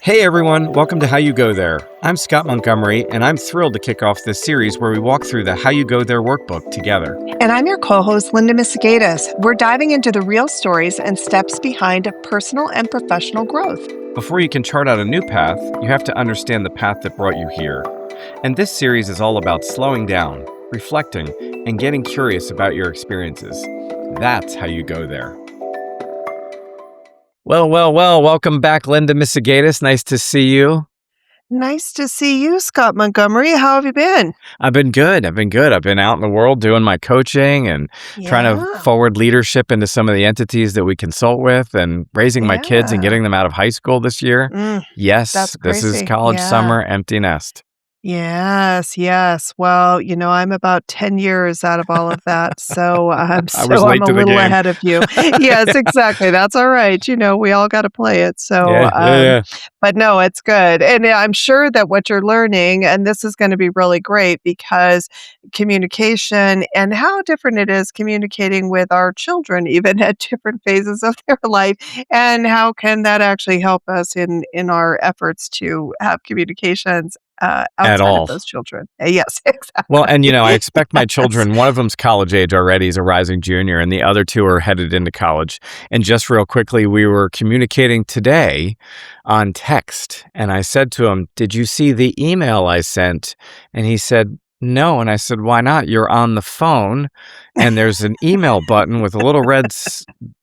Hey everyone, welcome to How You Go There. I'm Scott Montgomery, and I'm thrilled to kick off this series where we walk through the How You Go There workbook together. And I'm your co-host, Linda Misegadis. We're diving into the real stories and steps behind personal and professional growth. Before you can chart out a new path, you have to understand the path that brought you here. And this series is all about slowing down, reflecting, and getting curious about your experiences. That's how you go there. Well, welcome back, Linda Misegadis. Nice to see you. Nice to see you, Scott Montgomery. How have you been? I've been good. I've been out in the world doing my coaching and trying to forward leadership into some of the entities that we consult with and raising my kids and getting them out of high school this year. Yes, this is college summer, empty nest. Yes. Well, I'm about 10 years out of all of that. So, I'm I was late a to the little game. ahead of you. Yes, exactly. That's all right. We all got to play it. So, Yeah. but no, it's good. And I'm sure that what you're learning, and this is going to be really great because communication and how different it is communicating with our children, even at different phases of their life, and how can that actually help us in our efforts to have communications outside of those children. Yes, exactly. Well, and I expect my children, one of them's college age already, he's a rising junior, and the other two are headed into college. And just real quickly, we were communicating today on text, and I said to him, "Did you see the email I sent?" And he said, "No." And I said, "Why not? You're on the phone, and there's an email button with a little red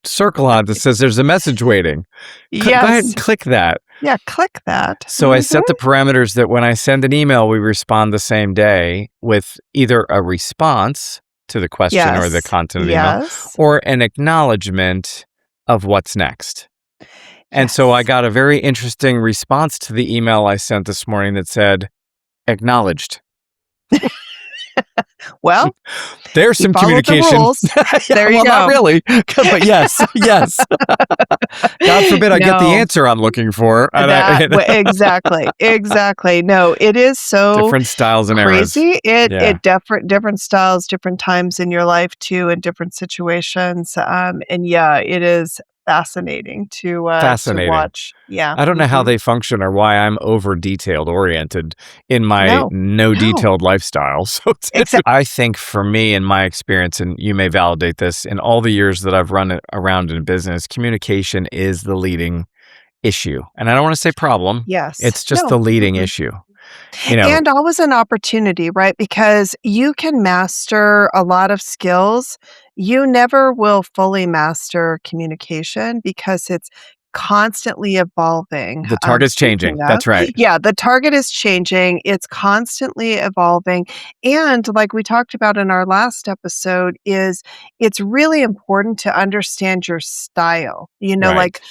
circle on it that says there's a message waiting. Go ahead and click that." Yeah, click that. So I set the parameters that when I send an email, we respond the same day with either a response to the question or the content of the email, or an acknowledgement of what's next. And so I got a very interesting response to the email I sent this morning that said, "Acknowledged." Well, there's some communication. The rules. There you go. Not really, but yes. God forbid I get the answer I'm looking for. Exactly. No, it is so different styles and crazy. It different styles, different times in your life too, and different situations. It is fascinating to watch. Yeah. I don't know how they function or why I'm over detailed oriented in my no detailed lifestyle. So I think for me, in my experience, and you may validate this, in all the years that I've run around in business, communication is the leading issue. And I don't want to say problem. Yes. It's just the leading issue. And always an opportunity, right? Because you can master a lot of skills. You never will fully master communication because it's constantly evolving. The target's changing. That's right. Yeah, the target is changing. It's constantly evolving. And like we talked about in our last episode, it's really important to understand your style. Like,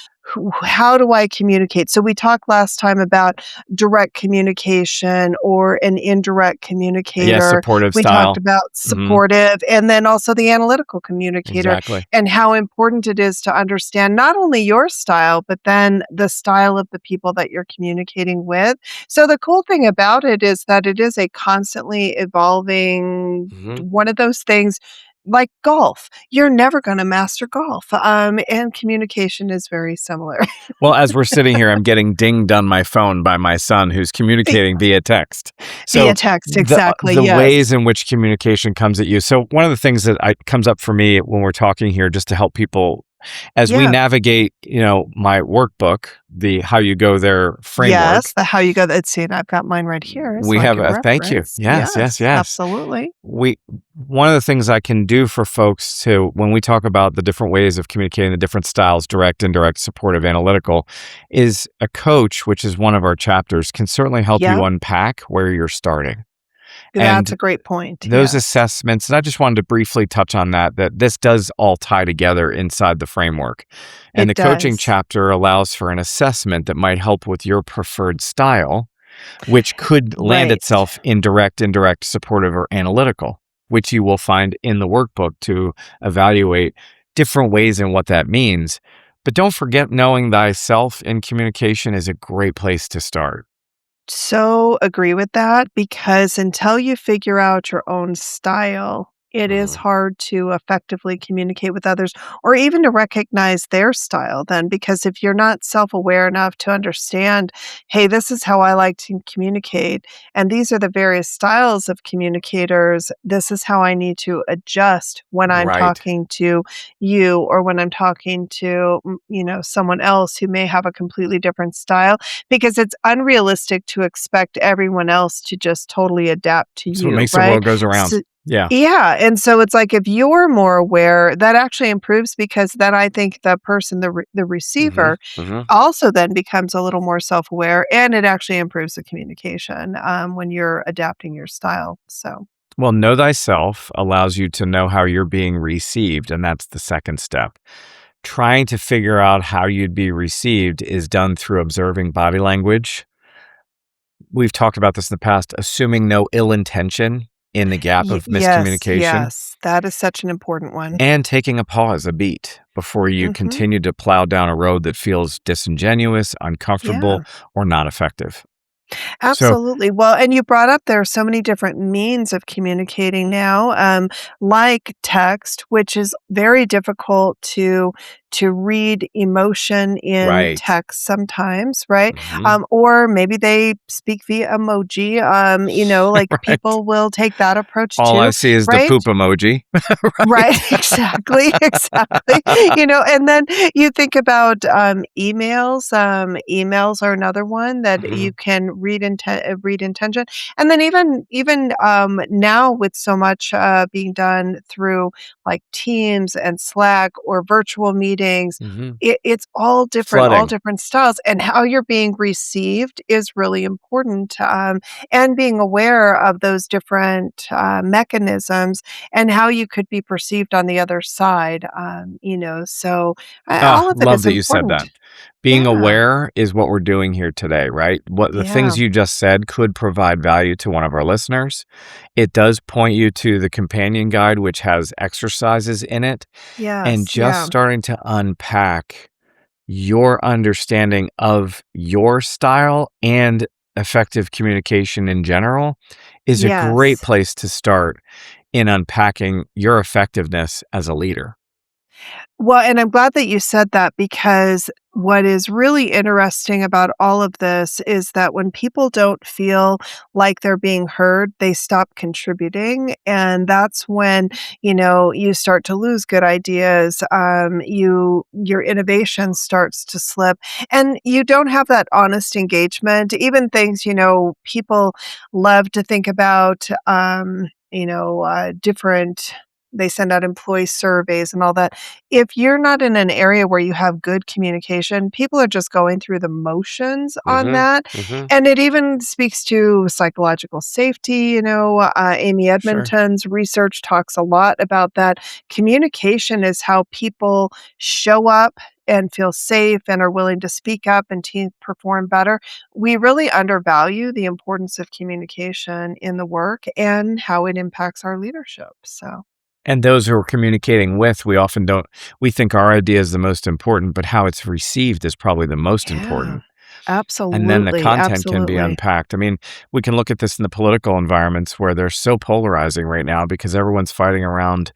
how do I communicate? So we talked last time about direct communication or an indirect communicator. Yes, supportive we style. Talked about supportive and then also the analytical communicator. Exactly. And how important it is to understand not only your style, but then the style of the people that you're communicating with. So the cool thing about it is that it is a constantly evolving one of those things. Like golf, you're never going to master golf. And communication is very similar. Well, as we're sitting here, I'm getting dinged on my phone by my son who's communicating via text. So via text, exactly. The ways in which communication comes at you. So one of the things that comes up for me when we're talking here, just to help people as we navigate, my workbook, the How You Go There framework. Yes, the How You Go There. See, and I've got mine right here. We have thank you. Yes. Absolutely. One of the things I can do for folks when we talk about the different ways of communicating, the different styles, direct, indirect, supportive, analytical, is a coach, which is one of our chapters, can certainly help you unpack where you're starting. That's a great point. Those assessments, and I just wanted to briefly touch on that this does all tie together inside the framework. And the coaching chapter allows for an assessment that might help with your preferred style, which could land itself in direct, indirect, supportive, or analytical, which you will find in the workbook to evaluate different ways and what that means. But don't forget, knowing thyself in communication is a great place to start. So agree with that, because until you figure out your own style, It is Mhm. hard to effectively communicate with others or even to recognize their style then, because if you're not self-aware enough to understand, "Hey, this is how I like to communicate, and these are the various styles of communicators. This is how I need to adjust when I'm Right. talking to you or when I'm talking to, someone else who may have a completely different style," because it's unrealistic to expect everyone else to just totally adapt to That's what you, makes the right? world goes around. So Yeah. yeah, and so it's like if you're more aware, that actually improves because then I think the person, the Mhm. receiver Mhm. also then becomes a little more self-aware, and it actually improves the communication, when you're adapting your style, so Well, know thyself allows you to know how you're being received, and that's the second step. Trying to figure out how you'd be received is done through observing body language. We've talked about this in the past, assuming no ill intention in the gap of yes, miscommunication, yes, that is such an important one. and taking a pause, a beat, before you Mhm. continue to plow down a road that feels disingenuous, Yeah. uncomfortable, or not effective. So, Absolutely. Well, and you brought up there are so many different means of communicating now, like text, which is very difficult to read emotion in right. text sometimes, right? Mhm. Or maybe they speak via emoji. Like Right. people will take that approach All I too, see is the right? poop emoji. Right, Right. exactly, exactly. And then you think about, emails. Emails are another one that you Mhm. can read intention, and then now with so much, being done through, like, Teams and Slack or virtual meetings, Mhm. it's all Flooding. different styles, and how you're being received is really important, and being aware of those different, mechanisms and how you could be perceived on the other side, so Ah, all of it love is that you said important. that. Being Yeah, aware is what we're doing here today, right? What the yeah, things you just said could provide value to one of our listeners. It does point you to the companion guide, which has exercises in it, and yes, just yeah, starting to unpack your understanding of your style and effective communication in general is a great yes. place to start in unpacking your effectiveness as a leader. Well, and I'm glad that you said that because what is really interesting about all of this is that when people don't feel like they're being heard, they stop contributing. And that's when, you start to lose good ideas. Your innovation starts to slip and you don't have that honest engagement. Even things, people love to think about, different, they send out employee surveys and all that. If you're not in an area where you have good communication, people are just going through the motions on Mhm. that, Mhm. and it even speaks to psychological safety, Amy Sure. Edmonton's research talks a lot about that. Communication is how people show up and feel safe and are willing to speak up and teams perform better. We really undervalue the importance of communication in the work and how it impacts our leadership, so And those who we're communicating with, we often don't, we think our idea is the most important, but how it's received is probably the most yeah. important. And then the Absolutely, content can be absolutely. unpacked. I mean, we can look at this in the political environments where they're so polarizing right now because everyone's fighting around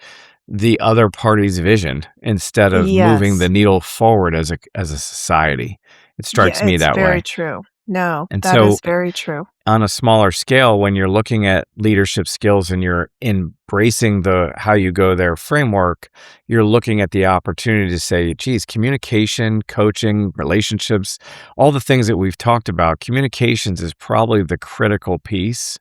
the other party's vision instead of moving the Yes. needle forward as a society. It strikes Yeah, me it's that very way. true. No, And that so is very true. on a smaller scale, when you're looking at leadership skills and you're embracing the how you go there framework, you're looking at the opportunity to say, geez, communication, coaching, relationships, all the things that we've talked about, communications is probably the critical piece.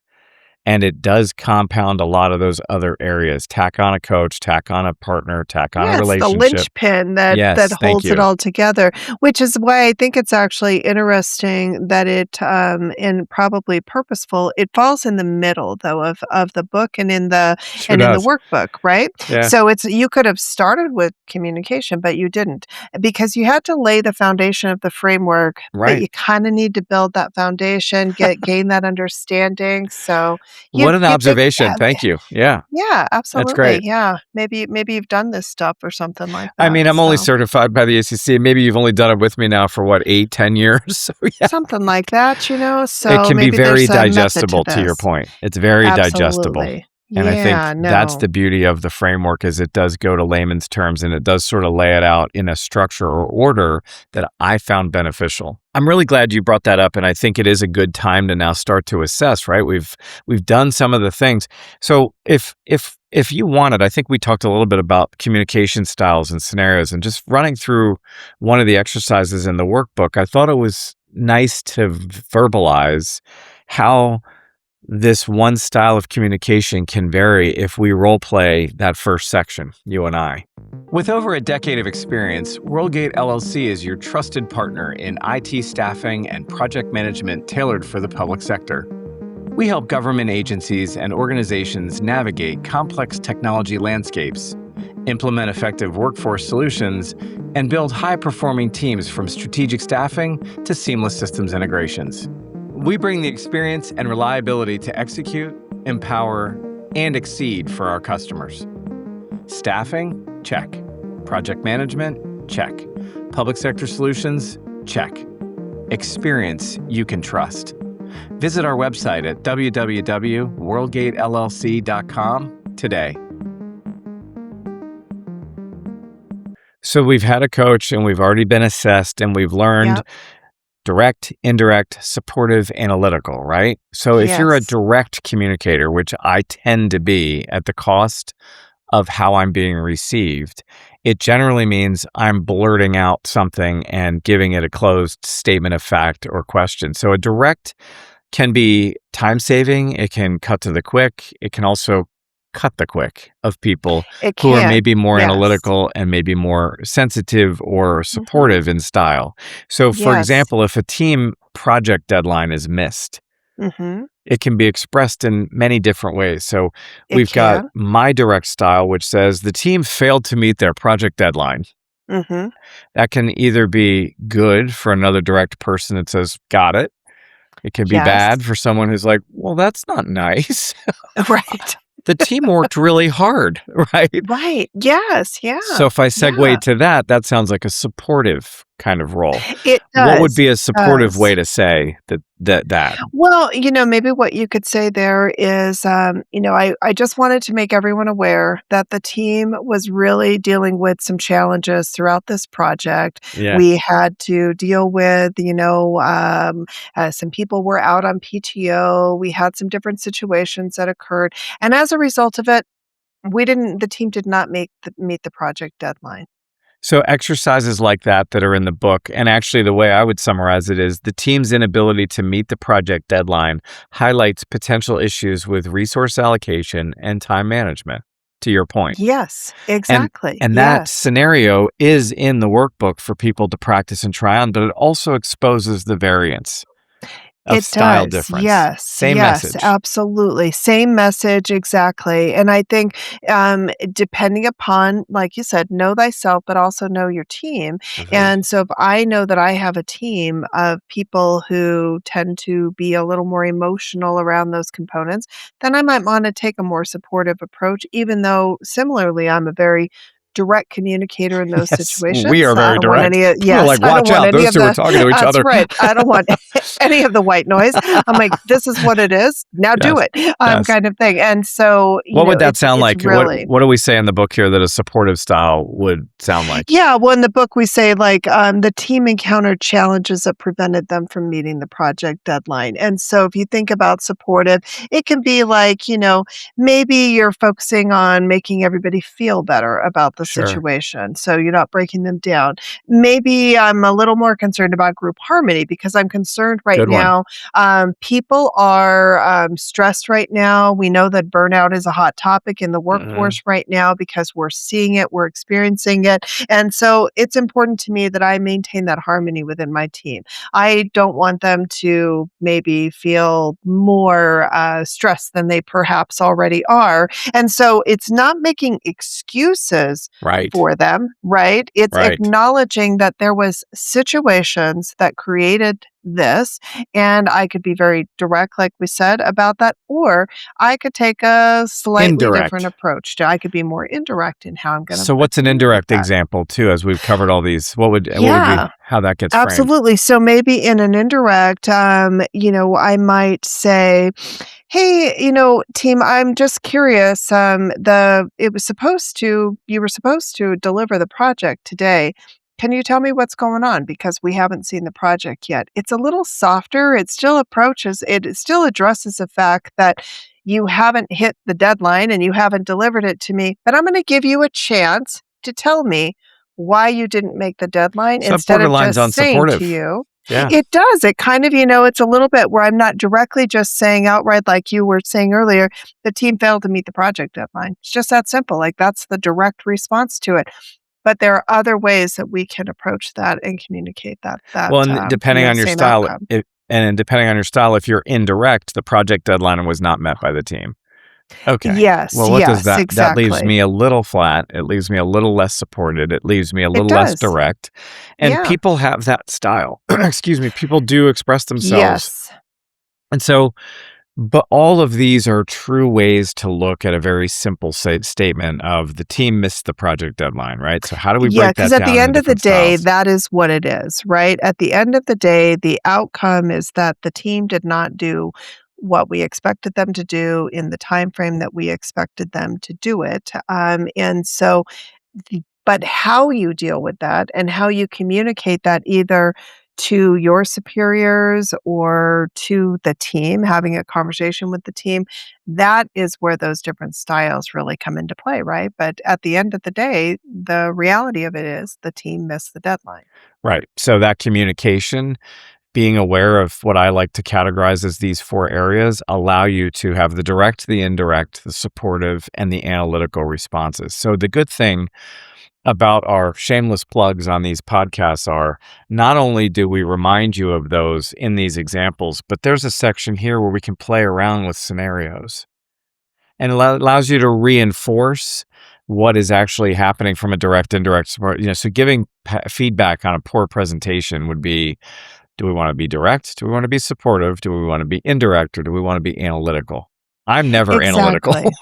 And it does compound a lot of those other areas. Tack on a coach, tack on a partner, tack on a Yes, the relationship. linchpin that Yes, thank holds it you. all together, which is why I think it's actually interesting that and probably purposeful, it falls in the middle though of the book Sure and in the does. workbook, right? Yeah, So it's you could have started with communication, but you didn't because you had to lay the foundation of the framework, but right. you kinda need to build that foundation, gain that understanding, so What an you'd think observation. Thank you. Yeah, yeah, that's absolutely, great. yeah. Maybe you've done this stuff or something like I that, mean, I'm only so certified by the ACC. Maybe you've only done it with me now for what, 8, 10 years? So yeah, something like that, it so can be maybe very there's a method to digestible to your this. point. It's very digestible. Absolutely. And I think Yeah, that's no. the beauty of the framework is it does go to layman's terms and it does sort of lay it out in a structure or order that I found beneficial. I'm really glad you brought that up, and I think it is a good time to now start to assess, right? We've done some of the things. So if you wanted, I think we talked a little bit about communication styles and scenarios, and just running through one of the exercises in the workbook, I thought it was nice to verbalize how this one style of communication can vary if we role play that first section, you and I. With over a decade of experience, Worldgate LLC is your trusted partner in IT staffing and project management tailored for the public sector. We help government agencies and organizations navigate complex technology landscapes, implement effective workforce solutions, and build high-performing teams from strategic staffing to seamless systems integrations. We bring the experience and reliability to execute, empower, and exceed for our customers. Staffing? Check. Project management? Check. Public sector solutions? Check. Experience you can trust. Visit our website at www.worldgatellc.com today. So we've had a coach and we've already been assessed and we've learned direct, indirect, supportive, analytical, right? So if you're a Yes. direct communicator, which I tend to be at the cost of how I'm being received, it generally means I'm blurting out something and giving it a closed statement of fact or question. So a direct can be time-saving. It can cut to the quick. It can also cut the quick of people It who are can. maybe more Yes. analytical and maybe more sensitive or supportive in style. So, for Yes. example, if a team project deadline is missed, Mhm. it can be expressed in many different ways. So It we've got can. my direct style, which says the team failed to meet their project deadline. Mhm. That can either be good for another direct person that says, got it. It can be Yes. bad for someone who's like, well, that's not nice. Right. The team worked really hard, right? Right. Yes. So Yeah. if I segue Yeah. to that, that sounds like a supportive kind of role. It What would does. be a It supportive way does. to say that? Well, maybe what you could say there is, I just wanted to make everyone aware that the team was really dealing with some challenges throughout this project. Yeah. We had to deal with, some people were out on PTO. We had some different situations that occurred. And as a result of it, the team did not meet the project deadline. So exercises like that are in the book, and actually the way I would summarize it is the team's inability to meet the project deadline highlights potential issues with resource allocation and time management, to your point. Yes, And exactly. and that Yes. scenario is in the workbook for people to practice and try on, but it also exposes the variance of It style does. difference. Yes, Same yes, message. absolutely. Same message, exactly. And I think, depending upon, like you said, know thyself, but also know your team. Mhm. And so if I know that I have a team of people who tend to be a little more emotional around those components, then I might want to take a more supportive approach, even though similarly, I'm a very direct communicator in those Yes, we situations. are I very don't want direct. any of We're yes, like, I don't watch want out, any those of two are the talking to each that's other. right. I don't want any of the white noise. I'm like, "This is what it is. Now do Yes, it," yes. kind of thing. And so, What would that sound it's like? really What do we say in the book here that a supportive style would sound like? yeah, well, in the book, we say, like, the team encountered challenges that prevented them from meeting the project deadline. And so if you think about supportive, it can be like, maybe you're focusing on making everybody feel better about the Sure. situation, so you're not breaking them down. Maybe I'm a little more concerned about group harmony because I'm concerned right Good one. now. People are stressed right now. We know that burnout is a hot topic in the Mhm. workforce right now because we're seeing it, we're experiencing it. And so it's important to me that I maintain that harmony within my team. I don't want them to maybe feel more stressed than they perhaps already are. And so it's not making excuses Right, for them, right? It's right. acknowledging that there was situations that created this, and I could be very direct, like we said, about that, or I could take a slightly different Indirect. approach. I could be more indirect in how I'm going So to what's an communicate indirect that. example too, as we've covered all these? What would be Yeah. how that gets framed? Absolutely. So maybe in an indirect, I might say, Hey, team, I'm just curious. You were supposed to deliver the project today. Can you tell me what's going on? Because we haven't seen the project yet. It's a little softer. It still addresses the fact that you haven't hit the deadline and you haven't delivered it to me, but I'm going to give you a chance to tell me why you didn't make the deadline So that instead of borderline's just saying to unsupportive. you, Yeah. it does. It kind of, it's a little bit where I'm not directly just saying outright, like you were saying earlier, the team failed to meet the project deadline. It's just that simple. Like that's the direct response to it. But there are other ways that we can approach that and communicate Well, and depending on your same style, outcome. if you're indirect, the project deadline was not met by the team. Okay. Yes, Well, what does yes, that leaves exactly. me a little flat. It leaves me a little less supported. It leaves me a It little less does. direct. And Yeah. people have that style. Excuse me. People do express themselves. Yes. And so, but all of these are true ways to look at a very simple statement of the team missed the project deadline, right? So how do we Yeah, break because that at the down into end of the different day, styles? that is what it is, right? At the end of the day, the outcome is that the team did not do what we expected them to do in the time frame that we expected them to do it. And so but how you deal with that and how you communicate that either to your superiors or to the team, having a conversation with the team, that is where those different styles really come into play, right? But at the end of the day, the reality of it is the team missed the deadline. Right. So that communication, being aware of what I like to categorize as these four areas, allow you to have the direct, the indirect, the supportive, and the analytical responses. So the good thing about our shameless plugs on these podcasts are not only do we remind you of those in these examples, but there's a section here where we can play around with scenarios and allows you to reinforce what is actually happening from a direct, indirect support. So giving feedback on a poor presentation would be, do we want to be direct? Do we want to be supportive? Do we want to be indirect? Or do we want to be analytical? I'm never analytical. Exactly.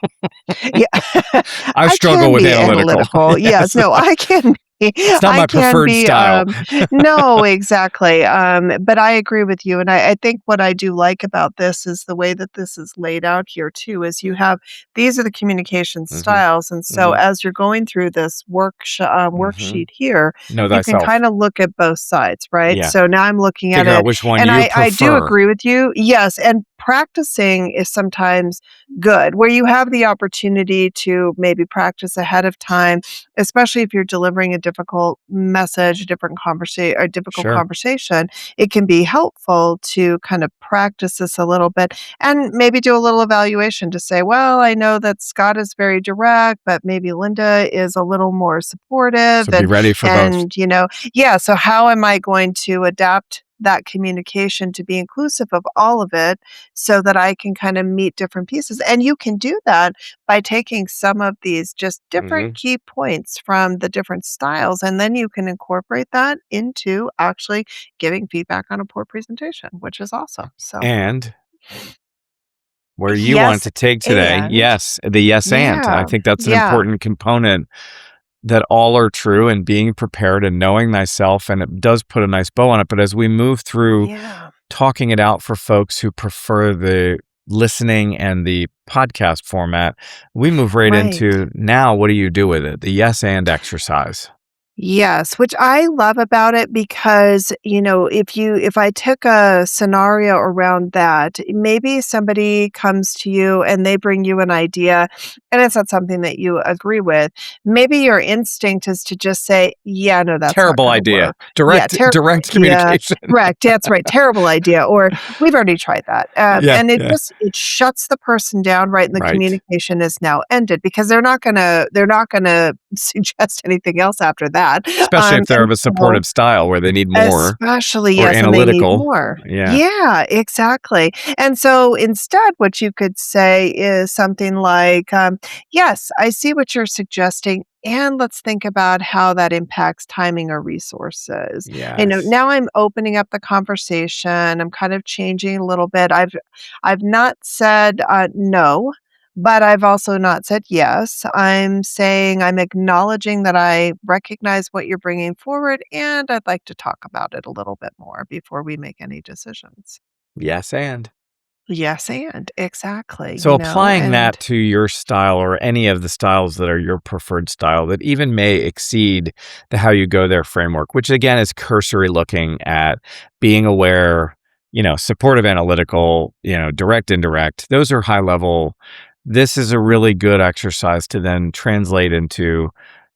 Yeah. I I struggle can with be analytical. analytical. Yes. Yes. No, I can be It's not I my can preferred be, style. no, exactly. But I agree with you, and I think what I do like about this is the way that this is laid out here too, is you have these are the communication hmm styles, and so hmm as you're going through this hmm worksheet here, Know you can thyself. kinda look at both sides, right? Yeah. So now I'm looking at Figure out it, which one and you I do prefer. agree with you. Yes, and practicing is sometimes good, where you have the opportunity to maybe practice ahead of time, especially if you're delivering a difficult message, a difficult Sure. conversation. It can be helpful to kind of practice this a little bit and maybe do a little evaluation to say, well, I know that Scott is very direct, but maybe Linda is a little more supportive So be ready for both. yeah, so how am I going to adapt that communication to be inclusive of all of it so that I can kind of meet different pieces. And you can do that by taking some of these just different hmm key points from the different styles, and then you can incorporate that into actually giving feedback on a poor presentation, which is awesome. So, And where you want yes, to take today, and yes, the yes and. I yeah, think that's an yeah, important component that all are true and being prepared and knowing thyself. And it does put a nice bow on it. But as we move through yeah, talking it out for folks who prefer the listening and the podcast format, we move right right. into now, what do you do with it? The yes and exercise. Yes, which I love about it because, if I took a scenario around that, maybe somebody comes to you and they bring you an idea and it's not something that you agree with. Maybe your instinct is to just say, "Yeah, no, that's not Terrible gonna idea. work." Yeah, terrible Direct idea. communication. Correct. That's right. Terrible idea. Or we've already tried that. Yeah, And yeah. it shuts the person down, right? And the Right. communication is now ended because they're not gonna suggest anything else after that. Especially if they're And of a so supportive style where they need more especially, or yes, and they need analytical. more. Yeah. Yeah, exactly. And so instead, what you could say is something like, "Yes, I see what you're suggesting, and let's think about how that impacts timing or resources." Yes. Now I'm opening up the conversation, I'm kind of changing a little bit. I've not said, no, but I've also not said yes. I'm saying I'm acknowledging that I recognize what you're bringing forward, and I'd like to talk about it a little bit more before we make any decisions. Yes and. Yes, and exactly, So you know, applying and that to your style or any of the styles that are your preferred style that even may exceed the how you go there framework, which again is cursory looking at being aware, supportive analytical, direct indirect. Those are high level. This is a really good exercise to then translate into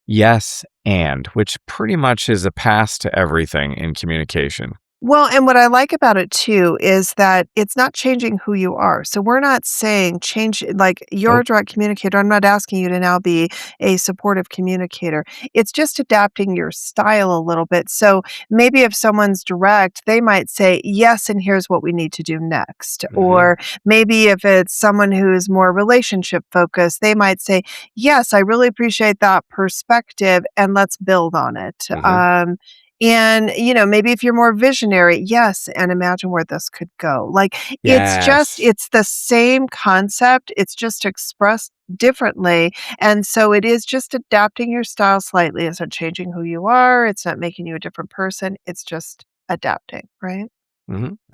yes and, which pretty much is a pass to everything in communication. well, and what I like about it too is that it's not changing who you are. So we're not saying change, like you're a Nope. direct communicator. I'm not asking you to now be a supportive communicator. It's just adapting your style a little bit. So maybe if someone's direct, they might say, yes, and here's what we need to do next. Hmm. Or maybe if it's someone who's more relationship focused, they might say, yes, I really appreciate that perspective and let's build on it. Hmm. And, maybe if you're more visionary, yes, and imagine where this could go. Like, Yes. it's the same concept, it's just expressed differently. And so it is just adapting your style slightly. It's not changing who you are, it's not making you a different person, it's just adapting, right?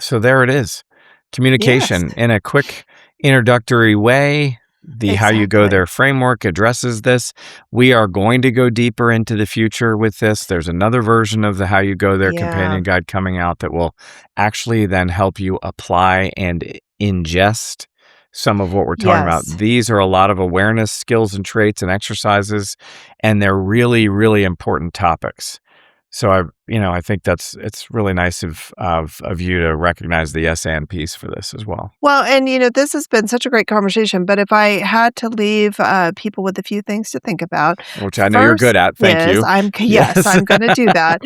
So there it is. Yes, Communication in a quick introductory way. The How You Go exactly. There framework addresses this. We are going to go deeper into the future with this. There's another version of the How You Go There Yeah. companion guide coming out that will actually then help you apply and ingest some of what we're talking about. Yes. These are a lot of awareness skills and traits and exercises, and they're really, really important topics. So I think it's really nice of you to recognize the yes and piece for this as well, Well, and this has been such a great conversation, but if I had to leave people with a few things to think about, which I know you're first good at. Thank is you. yes, Yes. I'm going to do that.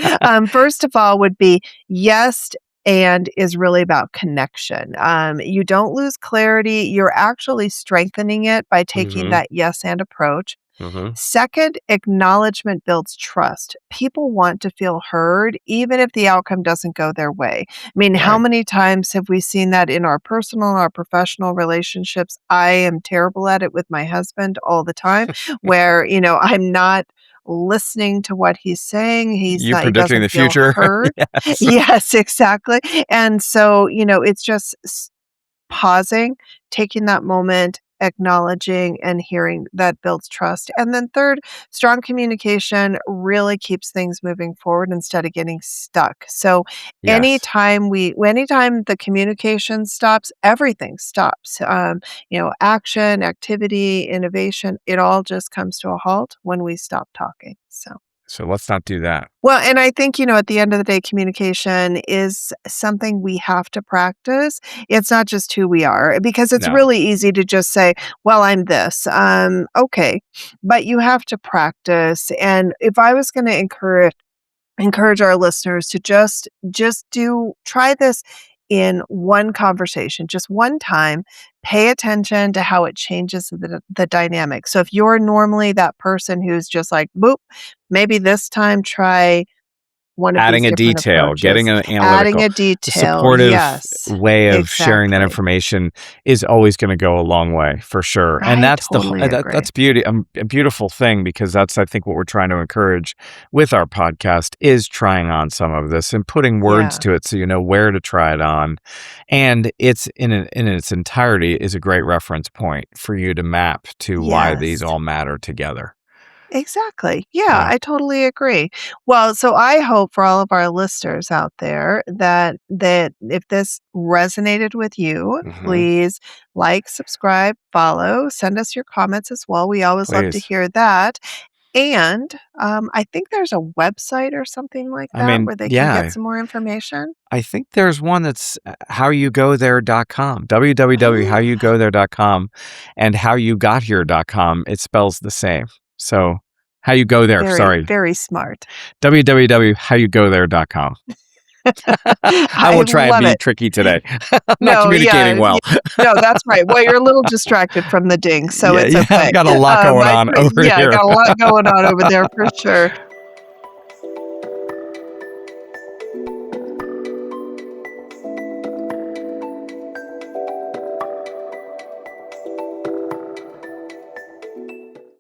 First of all, would be yes. And is really about connection. You don't lose clarity. You're actually strengthening it by taking Mhm. that yes and approach. Mhm. Second, acknowledgement builds trust. People want to feel heard, even if the outcome doesn't go their way. I mean, how Right. many times have we seen that in our personal and our professional relationships? I am terrible at it with my husband all the time, where, I'm not listening to what he's saying. You He predicting doesn't the feel future? heard. Yes. Yes, exactly. And so, it's just pausing, taking that moment, acknowledging and hearing that builds trust. And then third, strong communication really keeps things moving forward instead of getting stuck. So Yes. anytime the communication stops, everything stops. Action, activity, innovation, it all just comes to a halt when we stop talking. So So let's not do that. well, and I think, at the end of the day, communication is something we have to practice. It's not just who we are because it's No. really easy to just say, well, I'm this. Okay. But you have to practice. And if I was going to encourage our listeners to just do try this in one conversation, just one time, pay attention to how it changes the dynamic. So if you're normally that person who's just like, boop, maybe this time try one of these Adding a different detail, getting approaches. an Adding analytical, a a detail. supportive Yes, way of sharing that exactly. information is always going to go a long way for sure. And I that's totally agree. that's a beautiful thing because that's I think what we're trying to encourage with our podcast is trying on some of this and putting words Yeah. to it so you know where to try it on. And it's in its entirety is a great reference point for you to map to why these Yes. all matter together. Exactly. Yeah, Yeah. I totally agree. Well, so I hope for all of our listeners out there that if this resonated with you, Hmm. please like, subscribe, follow, send us your comments as well. We always love to Please. hear that. And I think there's a website or something like I that mean, where they can get yeah, some more information. I think there's one that's howyougothere.com, Oh, www.howyougothere.com, and howyougothere.com, it spells the same. So, how you go there, very, sorry, very smart. www.howyougothere.com. I I will try and love be it. tricky today. I'm not No, communicating yeah, well. no, that's right. Well, you're a little distracted from the ding, so Yeah, it's yeah, I've okay. got a lot going I on pre over Yeah, here. got a lot going on over there for sure.